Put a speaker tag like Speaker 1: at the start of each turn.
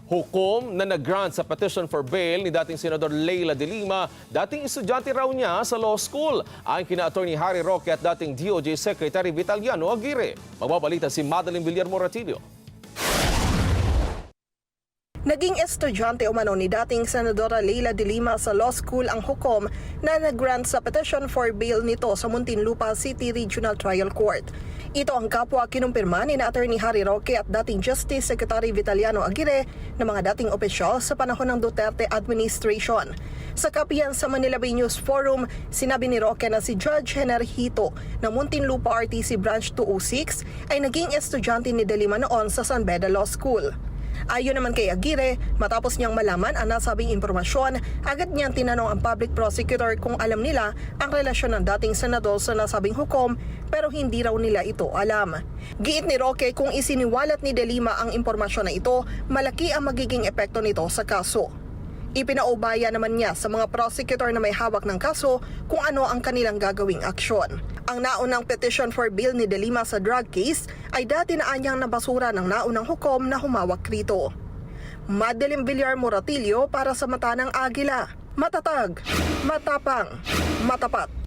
Speaker 1: Hukom na nag-grant sa petition for bail ni dating Senador Leila de Lima, dating estudyante raw niya sa law school. Ayon kina Attorney Harry Roque at dating DOJ Secretary Vitaliano Aguirre. Magbabalita si Madeline Villar-Moratillo.
Speaker 2: Naging estudyante umano ni dating Senadora Leila de Lima sa law school ang hukom na nag-grant sa petition for bail nito sa Muntinlupa City Regional Trial Court. Ito ang kapwa kinumpirma ni Attorney Harry Roque at dating Justice Secretary Vitaliano Aguirre na mga dating opisyal sa panahon ng Duterte administration. Sa kapihan sa Manila Bay News Forum, sinabi ni Roque na si Judge Generhito ng Muntinlupa RTC Branch 206 ay naging estudyante ni de Lima noon sa San Beda Law School. Ayon naman kay Aguirre, matapos niyang malaman ang nasabing impormasyon, agad niyang tinanong ang public prosecutor kung alam nila ang relasyon ng dating senador sa nasabing hukom pero hindi raw nila ito alam. Giit ni Roque kung isiniwalat ni de Lima ang impormasyon na ito, malaki ang magiging epekto nito sa kaso. Ipinaubaya naman niya sa mga prosecutor na may hawak ng kaso kung ano ang kanilang gagawing aksyon. Ang naunang petition for bail ni de Lima sa drug case ay dati na anyang nabasura ng naunang hukom na humawak rito. Madeline Villar-Moratillo para sa Mata ng Agila. Matatag, matapang, matapat.